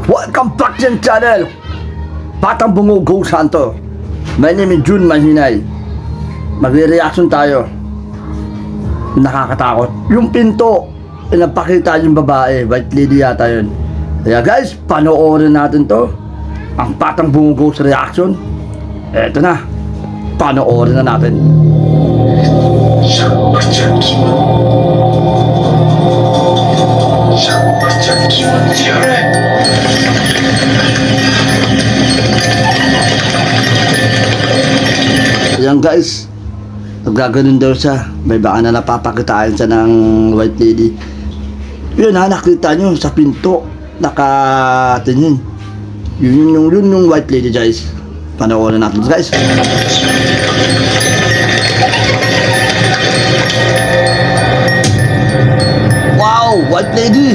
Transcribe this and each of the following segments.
Welcome back to the channel, Batang Bungo Ghost Hunter. My name is Jun Mahinay. Magre-reaction tayo. Nakakatakot. Yung pinto, pinapakita yung babae, white lady yata yun. Kaya guys, panoorin natin to, ang Batang Bungo Ghost reaction. Eto na, panoorin na natin. Ayan guys, nagaganon daw siya. May baka na napapakitaan siya ng white lady. Yun ha, nakita nyo sa pinto, nakatingin. Yun yung white lady guys. Panoorin natin guys. Wow, white lady.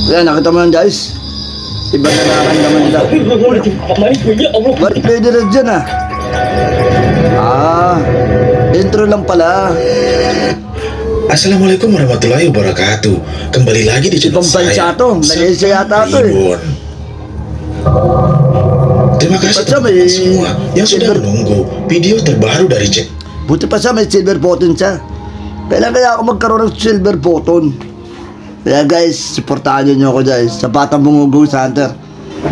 Ayan, nakita mo yan guys. Iba na nararamdaman nila. White lady rin dyan ah. Intro lang pala. Assalamualaikum warahmatullahi wabarakatuh. Kembali lagi di channel saya. Nag-isa yata ito eh. Terima kasih teman-teman semua yang sudah menunggu video terbaru dari Jack. Buti pa siya may silver button siya. Kailan kaya ako magkaroon ng silver button? Kaya guys, supportahan nyo ako guys sa Batang Bungo Ghost Hunter.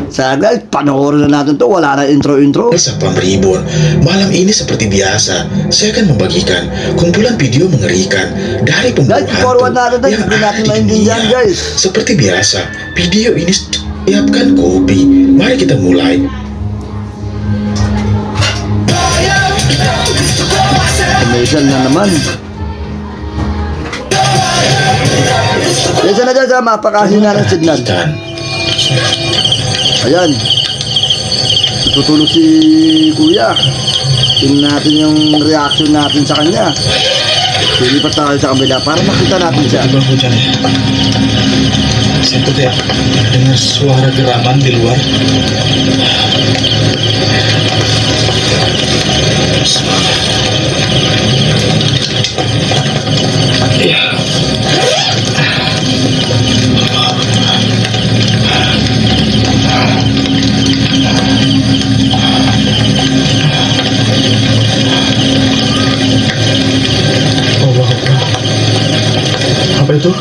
Saya guys, panoorin na natin to. Wala na intro-intro. Sa Pamribon, malam ini seperti biasa saya akan membagikan kumpulan video mengerikan dari pembunuh hantu yang ada di dunia. Seperti biasa, video ini siapkan kopi. Mari kita mulai. Amazing na naman. Diyan na dyan, mapakahina ng signal. Ayan, tutulog si kuya. Tingnan natin yung reaction natin sa kanya. Lilipat tayo sa kabila para makita natin siya. Seperti dengar suara geraman di luar. Apa itu?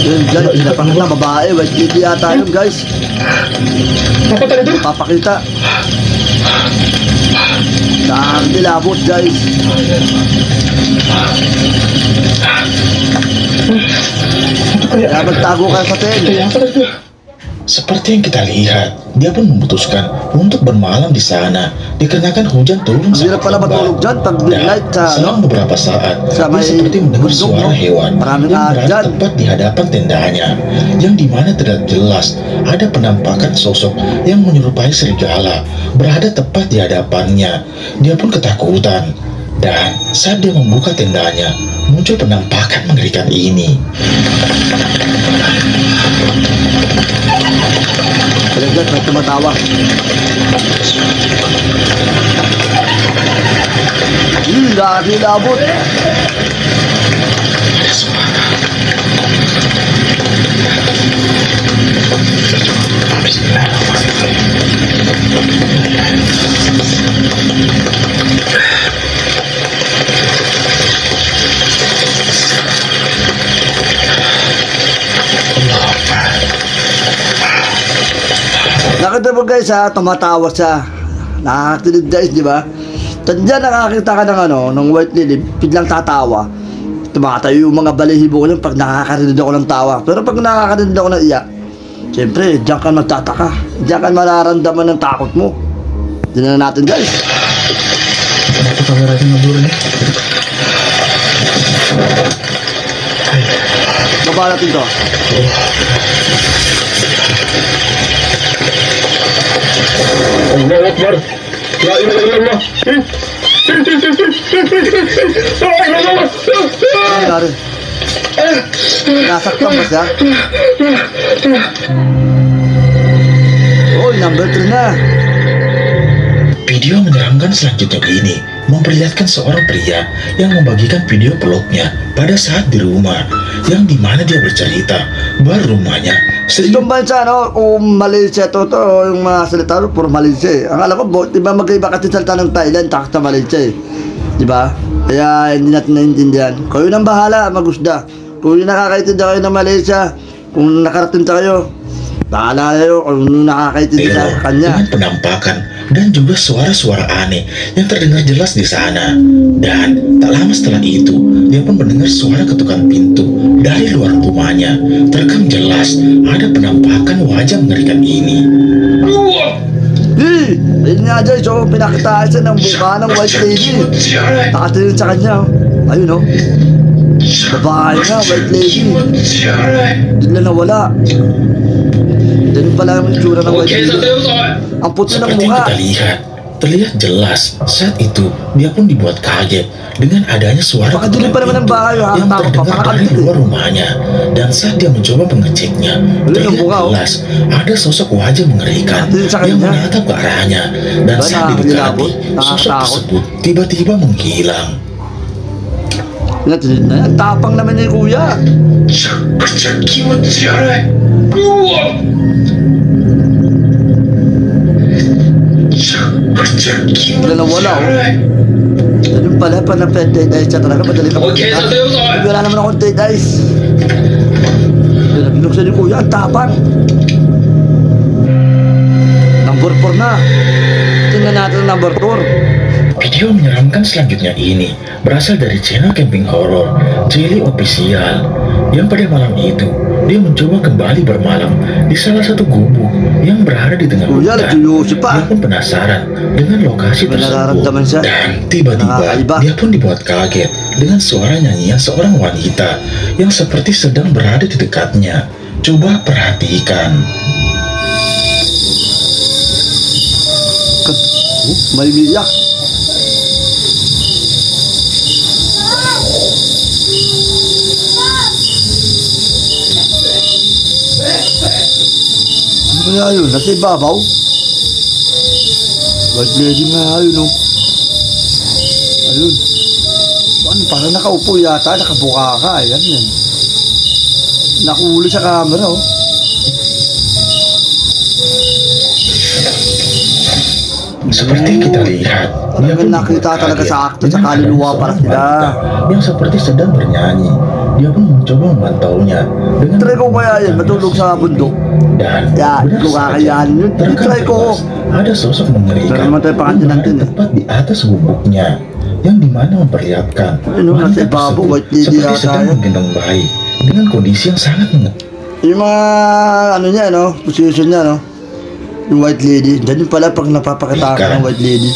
Yun dyan, pinapakita babae, white lady yata yun guys. Apa tadi itu? Papakita. Saan nilabot guys. Kaya magtago ka sa tent. Seperti yang kita lihat, dia pun memutuskan untuk bermalam di sana dikarenakan hujan turun sangat lebat. Dan selang beberapa saat, dia seperti mendengar suara hewan yang berada tepat di hadapan tendanya, yang dimana tidak jelas ada penampakan sosok yang menyerupai serigala berada tepat di hadapannya. Dia pun ketakutan. Dan saat dia membuka tendanya, muncul penampakan mengerikan ini. Talagang may tumatawa. Lagi labot. Nakita mo guys ha, tumatawa siya. Nakakakilig guys, di ba? Tandyan nakakita ka ng ng white lady, biglang tatawa. Tumatayo yung mga balihibo ko lang pag nakakarinig ako ng tawa. Pero pag nakakarinig ako ng iyak, siyempre, diyan ka magtataka. Diyan ka mararamdaman ng takot mo. Diyan na natin guys. Kenapa kameranya ngebur nih? Baba natin to. Allahu Akbar. La ilaha illallah. Ano nangyari? Nasaktan ba siya? Oh, number 3 na. Video menyeramkan selanjutnya ini memperlihatkan seorang pria yang membagikan video peluknya pada saat di rumah, yang dimana dia bercerita bahwa rumahnya Itong bansa, no, kung Malaysia to, yung mga salita, no, puro Malaysia eh. Ang alam ko, di ba magkaiba kasi salita ng Thailand, takot sa Malaysia eh. Di ba? Kaya hindi natin naiintindihan. Kayo nang bahala, magusda. Kung yung nakakaintindi kayo ng Malaysia, kung nakarating kayo, bahala kayo kung nakakaintindi sa kanya. dengan penampakan dan juga suara-suara aneh yang terdengar jelas di sana. Dan tak lama setelah itu, dia pun mendengar suara ketukan pintu dari luar rumahnya. Terekam jelas ada penampakan wajah mengerikan ini. Ayun nga dyan, so pinakitaan siya ng buka ng white lady. Nakatingin sa kanya, oh. Ayun, oh. Babae nga, white lady. Doon na nawala. Ganun pala ang itsura ng white lady. Ang puti ng Seperti mukha. kita lihat, terlihat jelas saat itu dia pun dibuat kaget dengan adanya suara Baka dilim pa naman ng bahay, yang takot pa, terdengar dari luar rumahnya. Dan saat dia mencoba mengeceknya, terlihat jelas ada sosok wajah mengerikan yang menatap ke arahnya. Dan saat didekati, sosok tersebut tiba-tiba menghilang. Ang tapang naman ni kuya. Wala na wala, oh. Ganun pala, pa na pwede dahil siya talaga, madali ka magkita. Wala naman akong dead eyes. Binuksan ni kuya, ang tapang. Number 4 na. Tingnan natin ang number 4. Video menyeramkan selanjutnya ini berasal dari channel camping horror Jelly Official, yang pada malam itu dia mencoba kembali bermalam di salah satu gubuk yang berada di tengah hutan. Dia pun penasaran dengan lokasi tersebut, dan tiba-tiba dia pun dibuat kaget dengan suara nyanyian seorang wanita yang seperti sedang berada di dekatnya. Coba perhatikan. May biyak. Ano kaya yun? Nasa ibabaw? White lady nga yun, oh. Ayun. Ano, parang nakaupo yata, nakabuka ka. Ayan yan. Nakuli sa camera, oh. Seperti kita lihat, dia pun nakita talaga sa akto sa kaluluwa parang sila yang seperti sedang bernyanyi. Dia pun mencoba memantaunya dengan try ko kaya yan, matulog sa bundok. Dan ya, benar saja, try ko. Ada sosok mengerikan yang tepat di atas gubuknya, yang dimana memperlihatkan wanita tersebut seperti sedang menggendong bayi dengan kondisi yang sangat mengerikan. Yung mga ano niya, no, position niya, no, yung white lady. Ganyan pala pag napapakataka ng white lady.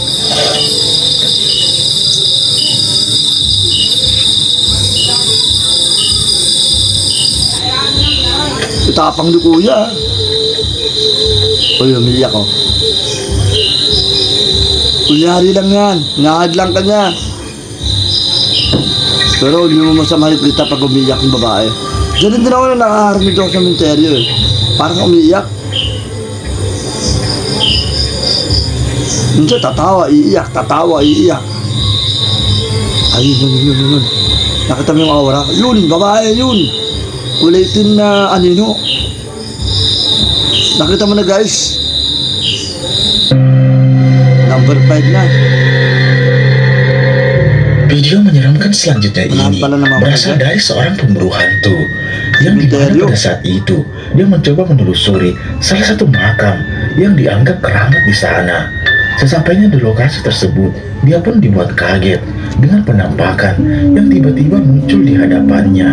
Tapang ni kuya. Uy, umiyak, oh. Kunyari lang yan. Nahadlang ka niya. Pero hindi mo masama kita pag umiyak ng babae. Ganun din ako nung nakaharinig ako sa menteryo, eh. Parang umiyak. Minsan tatawa, iiyak. Ayun, yun. Nakita mo yung aura? Yun, babae, yun. Ulitin na anino. Nakita mo na, guys. Number 5 na. Video menyeramkan selanjutnya ini berasal dari seorang pemburu hantu yang dimana pada saat itu dia mencoba menelusuri salah satu makam yang dianggap keramat di sana. Sesampainya di lokasi tersebut, dia pun dibuat kaget dengan penampakan yang tiba-tiba muncul di hadapannya.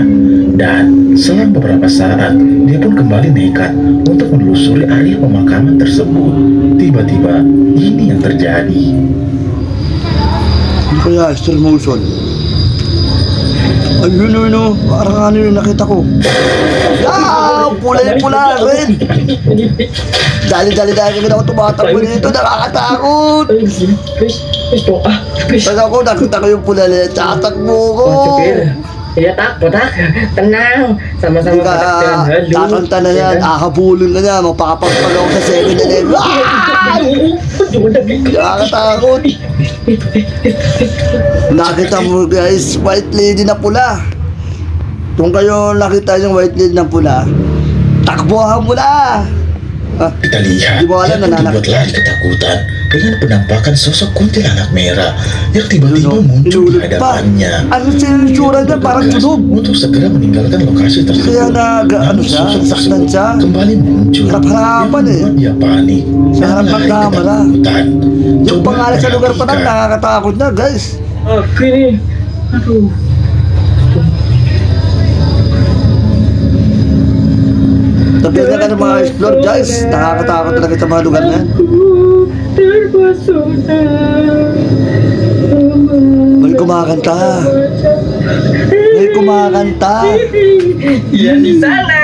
Dan selang beberapa saat, dia pun kembali nekat untuk menelusuri area pemakaman tersebut. Tiba-tiba, ini yang terjadi. kaya, slow motion. Ayun, yun, no. Parang ano yung nakita ko. Ah! Pula-pula, red! Dali-dali kami na ako tumatakbo dito. Nakakatakot! Pag ako, nakita ko yung pula ulit. Tatakbo ko! Iya takbo tak, tenang, sama-sama Ka, patak tatanta na yan. Akabulin ka niya. Mapapagpag ako sa 7-Eleven. Ah! Nakakatakot! Nakita mo guys, white lady na pula. Kung kayo nakita yung white lady na pula, takbuhan mo na! Ah, Kita lihat, di mo alam dia na pun nanak. dibuat lari ketakutan dengan penampakan sosok kuntilanak merah yang tiba-tiba Yun, muncul di inulit pa. hadapannya. Ano siya yung tsura niya? Parang Bergegas tunog. untuk segera meninggalkan lokasi tersebut. Kaya ano Namun siya, sosok saktan tersebut siya. kembali muncul. Harap-harapan yang membuat dia panik Sa dan harap ng lari kamera. ketakutan. Yung Coba pangalan sa lugar pa lang, perhatikan. nakakatakot na guys. Oke nih, aduh. Tabihan ka ng mga explore guys. Nakakatakot talaga sa mga lugar na yan. Terpesona. May kumakanta. May kumakanta. Iya di sana.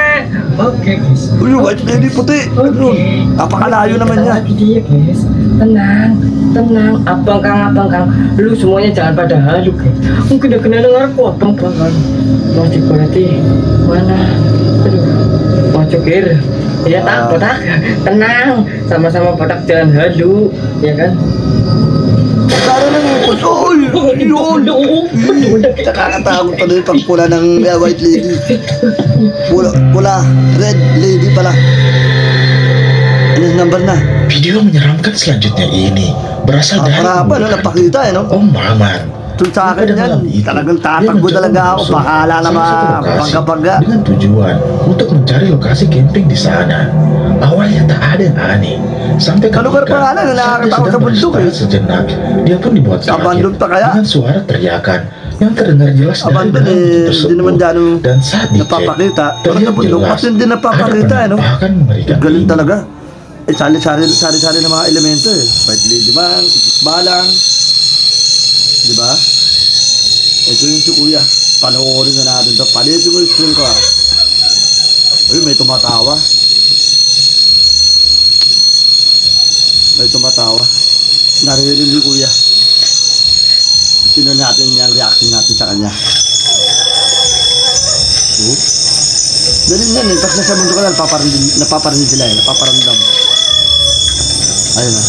Oke guys. Uy, yung white lady puti. Ano? Napakalayo naman yan. Lagi dia guys. Tenang, tenang. Abang Kang. Lu semuanya jangan pada halu guys. Mungkin udah kena dengar kok, Abang Kang. Masih berarti mana? Aduh. Cukir, ya tak, botak, tenang, sama-sama botak jangan halu, ya kan? Para nang uy, yun. Nakakatakot pa rin pag pula ng white lady. Pula, red lady pala. Ano yung number na? Video menyeramkan selanjutnya ini berasal dari Apa na napakita no? Om Maman. Kung sa akin yan, talagang tatakbo talaga ako. Bakala na mapagkapaga. Dengan tujuan untuk mencari lokasi camping di sana. Awalnya tak ada yang aneh. Sampai Kalau ketika berpengalaman, saat dia nakakatawa sedang sa bundok, beristirahat sejenak, dia pun dibuat Sa kaget abandon pa kaya? dengan suara teriakan yang terdengar jelas dari Abandon dalam bukit hindi naman dyan Dan saat dicek, napapakita. Pero sa terlihat bundok jelas kasi hindi ada napapakita no? penampakan mengerikan Galing ini. talaga. Eh, sari-sari ng mga elemento eh. White lady man, balang. Di ba? Ito yung si Kuya. Panoorin na natin ito. Palitin mo yung screen ko ah. Uy, may tumatawa. May tumatawa. Naririnig ni Kuya. Tingnan natin yung reaction natin sa kanya. Oh. Ganun yan eh. Tapos nasa mundo ka lang, napaparinig sila eh. Napaparamdam. Ayun ah.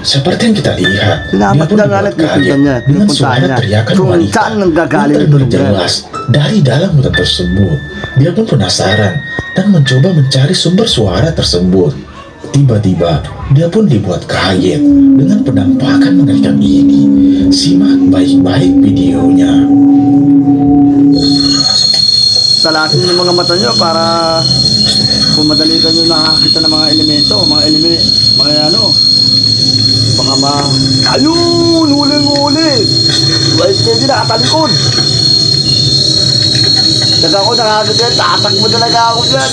Seperti yang kita lihat, Sinapat dia pun na dibuat alat ng kaget niya. dengan Pinupuntahan suara niya. teriakan Kung wanita saan yang nanggagaling terdengar yung jelas dari dalam hutan tersebut. Dia pun penasaran dan mencoba mencari sumber suara tersebut. Tiba-tiba, dia pun dibuat kaget dengan penampakan mengerikan ini. Simak baik-baik videonya. Salatin yung mga mata nyo para kung madali kayo nakakita ng mga elemento, mga ano, baka ayun, huling-huli. White lady nakatalikod. Daga ako nakakita yan, tatakbo talaga ako dyan.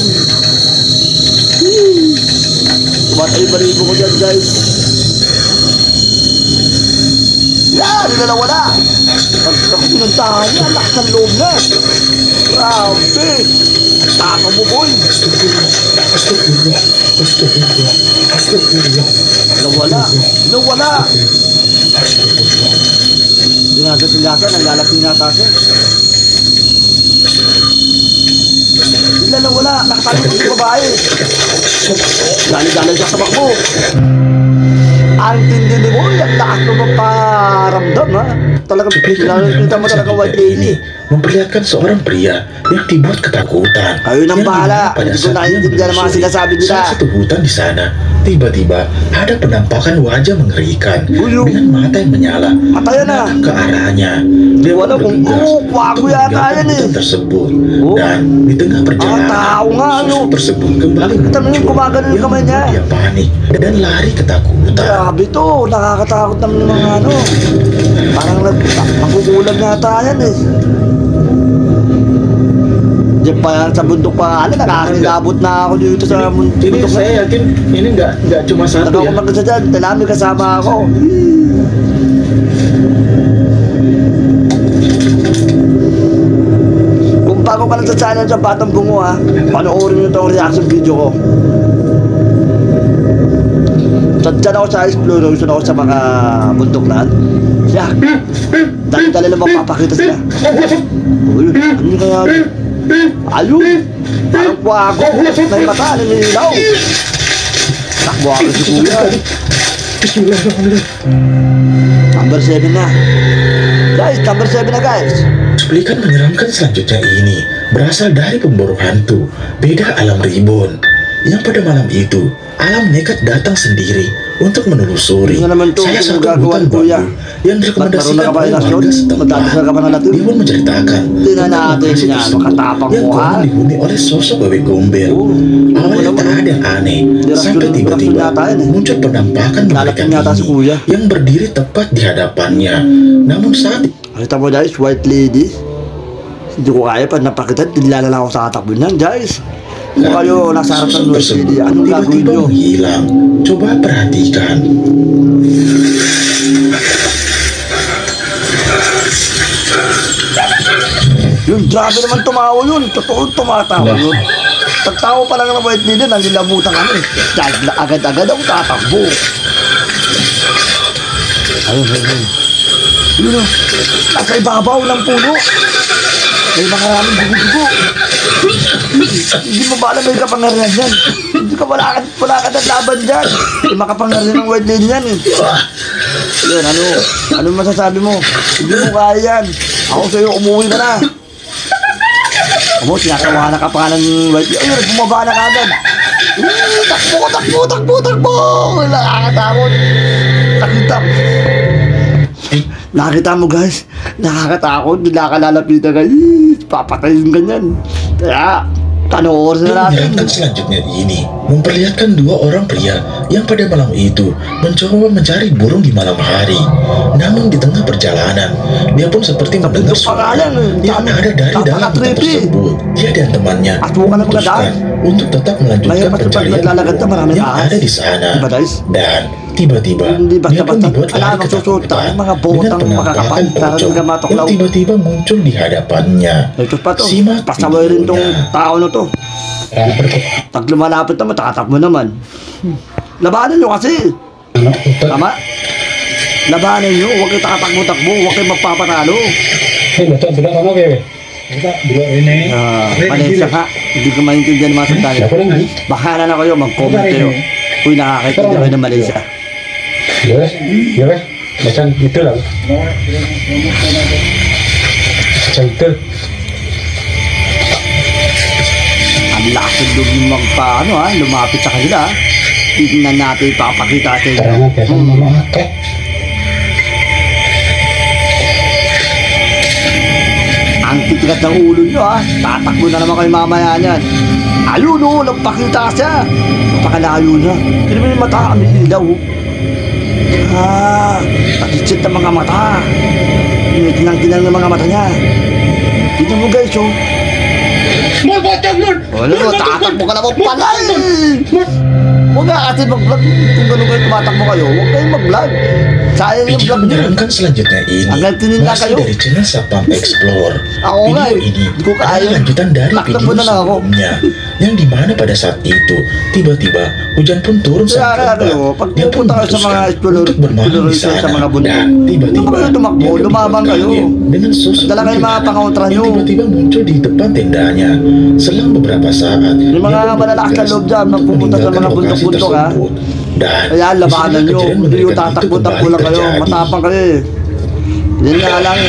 Tumatay-baribo ko dyan guys. Yan, hindi na nawala. Pag pinuntahan niya, lakas ng loob na. Grabe. Taka mo boy. Nawala. Dinadating yata, naglalapin yata siya. Bigla nawala, nakatalikod yung babae. Dali-dali siya sa bakbo. Ang tindi ni Boy, ang lakas mo maparamdam ha. Talagang kita mo talaga white lady. Memperlihatkan seorang pria yang dibuat ketakutan. Ayun ang Yang bahala. dimana pada Hindi ko saat dia naiintindihan ang mga menyusuri sinasabi nila. salah satu hutan di sana, tiba-tiba ada penampakan wajah mengerikan Uyuh. dengan mata yang menyala Mata yan, ah. menatap ke arahnya. Dia Wala pun kung bergegas kwago untuk yata meninggalkan yan, eh. hutan tersebut. Oh. Dan di tengah perjalanan, tao nga, sosok ano. tersebut kembali Kita mo yung muncul gumagano yung yang kamay niya. membuat dia panik dan lari ketakutan. Grabe to, nakakatakot naman yung mga ano. Parang magugulag yata yan eh. Diyan pa sa bundok pa, nakakilabot na ako dito sa bundok. Ini saya yakin ini nggak cuma satu ya. Nakakulang ka sa dyan, dami kasama ako. Kung bago ka lang sa channel sa Batang Bungo ha, panoorin nyo itong reaction video ko. Dyan ako sa exploration ako sa mga bundok na. Siya, dali-dali lang mapapakita sila. Uy, ano yung kaya? Ayun, parang po ako, may mata, naninilaw. Takbo ako si Kuya. Number 7 na. Guys, number 7 na guys. Cuplikan menyeramkan selanjutnya ini berasal dari pemburu hantu beda alam Reborn yang pada malam itu alam nekat datang sendiri untuk menelusuri salah satu hutan bambu yang direkomendasikan oleh warga setempat. Dia pun menceritakan tentang lokasi tersebut yang konon dihuni oleh sosok babi gombel. Awalnya tak ada yang aneh sampai tiba-tiba muncul penampakan mereka ini yang berdiri tepat di hadapannya. Namun saat Kita mo guys, white lady. Hindi ko kaya pa napakita, nilala lang ako sa katakbo niyan guys. Kung kayo nasa harap ng white lady, anong gagawin tiba-tiba nyo? menghilang. Coba perhatikan. Yun, grabe naman tumawa yun. Totoo tumatawa yun. Pagtawa pa lang ng white lady, nangilamutan kami. Dahil agad-agad ako tatakbo. Ayun. Yun o, nasa ibabaw ng puno. May mga raming dugo-dugo. Hindi mo ba alam may kapangyarihan yan? Hindi ka wala ka ng laban dyan. May makapangyarihan ng white lady yan eh. Yun, ano masasabi mo? Hindi mo kaya yan. Ako sa'yo, umuwi ka na. Tinatawanan ka pa ng white lady. Ayun, bumaba na kagad. Takbo. Nakakatakot. Nakita mo guys, nakakatakot, bila ka lalapitan guys, papatayin ganyan. Kaya, panoorin na natin. Yang selanjutnya ini memperlihatkan dua orang pria yang pada malam itu mencoba mencari burung di malam hari. Namun di tengah perjalanan, dia pun seperti mendengar suara yang ada dari dalam hutan tersebut. Dia dan temannya memutuskan untuk tetap melanjutkan pencarian burung yang ada di sana. Dan tiba-tiba dia pun dibuat lari ketakutan dengan penampakan pocong yang tiba-tiba muncul di hadapannya. Simak pasawarin tong tao na to. Pag lumalapit naman, takatakbo naman. Labanan nyo kasi. Tama? Labanan nyo, huwag kayo takatakbo-takbo, huwag kayo magpapatalo. Malaysia ka, hindi ko maintindihan mga sandali. Baka na kayo, mag-comment kayo. Uy, nakakaintindihan kayo ng Malaysia. Macam itu lah. Macam itu. Ang lakas yung lumapit sa kanila. Tignan natin, papakita sa inyo. Ang titigas ng ulo nyo tatakbo na naman kayo mamaya niyan. Ayun nagpakita siya. Napakalayo niya. Hindi naman yung mata, may ilaw. Nakitsit ng mga mata. Tinang-tinang ng mga mata niya. Tignan mo guys tatakbo ka naman pala Huwag nga kasi mag-vlog. Kung gano'n kayo tumatakbo kayo, huwag kayong mag-vlog. Sayang yung vlog nyo. Menyeramkan selanjutnya ini masih dari channel Sapam Explore. Video ini adalah lanjutan dari video sebelumnya, yang dimana pada saat itu tiba-tiba hujan pun turun sangat lebat. Dia pun memutuskan untuk bermalam di sana dan tiba-tiba dia dengan sosok yang tiba-tiba muncul di depan tendanya. Selang beberapa saat dia pun meninggalkan lokasi tersebut. Kaya labanan nyo, hindi yung tatakbo-takbo lang kayo, matapang kayo Yan nga lang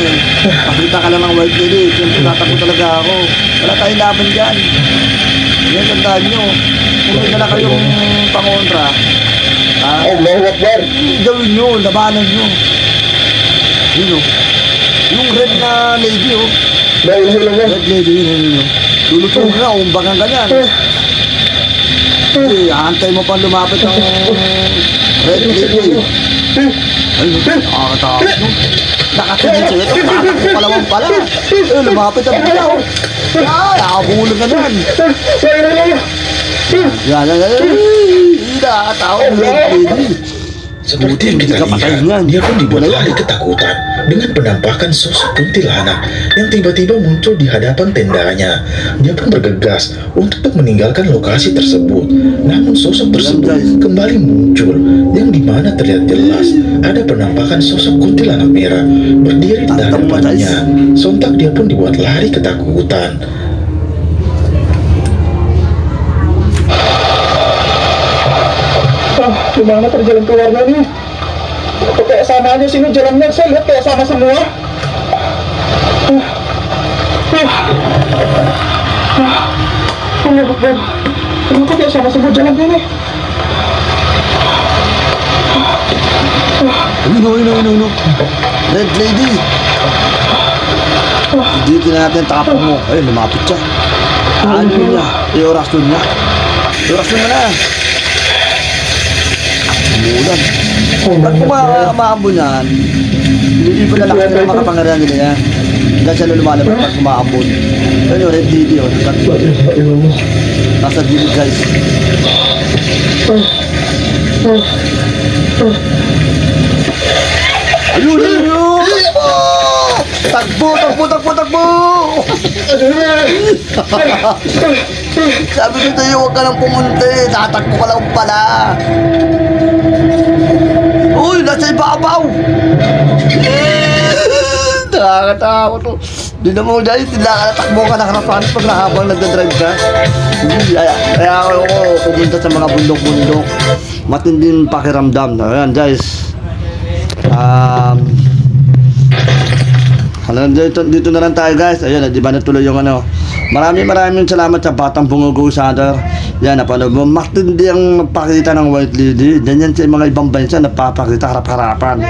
pakita ka lang ng white lady, siyempre tatakbo talaga ako. Wala tayong laban dyan. Yan, tandaan nyo, kung hindi na kayong pangontra, gawin nyo, labanan nyo. Yun yung red na lady red lady yun lulutong ka, umbagan ka yan. Antay mo pa lumapit ang red lady. Ayun, nakakatakot no. Nakatingin sa'yo ito, tatakbo pa naman pala. Lumapit ang bilaw. Ay, nakabulog ka dyan. Yan. Nakakatawa ng white lady. Seperti yang kita lihat, dia pun dibuat lari ketakutan dengan penampakan sosok kuntilanak yang tiba-tiba muncul di hadapan tendanya. Dia pun bergegas untuk meninggalkan lokasi tersebut. Namun sosok tersebut kembali muncul, yang dimana terlihat jelas ada penampakan sosok kuntilanak merah berdiri di hadapannya. Sontak dia pun dibuat lari ketakutan. Gimana perjalanan keluarga nih? Kok kayak sama aja sini jalannya, saya lihat kayak sama semua. Kenapa kayak sama semua jalan gini? Ano. Red lady. Dito na natin tapong mo. Ay, lumapit siya. Ano niya? Iorasyon niya. Iorasyon mo na. Umulan. Pag kumaambon yan, hindi pa lalaki na makapangyarihan nila yan. Dahil siya lumalabas pag kumaambon. Ayun yung red lady yun. Nasa gilid guys. Ayun! Takbo! Sabi ko sa'yo, huwag ka nang pumunta eh. Tatakbo ka lang pala. Uy, nasa ibabaw! Nakakatakot to. Di na mo dahil, nakakatakbo ka ng harapan pag nahabang nagdadrive ka. Kaya ako pumunta sa mga bundok-bundok. Matinding pakiramdam. Ayan guys. Dito na lang tayo guys. Ayun, di ba natuloy yung ano. Maraming salamat sa Batang Bungugo Center. Yan, napanood mo. Matindi ang magpakita ng white lady. Ganyan sa mga ibang bansa napapakita harap-harapan.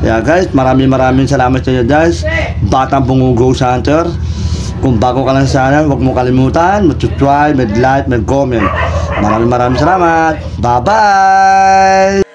Yeah guys, maraming salamat sa inyo guys. Batang Bungugo Center. Kung bago ka lang sa channel, huwag mo kalimutan mag-subscribe, mag-like, mag-comment. Maraming salamat. Bye-bye!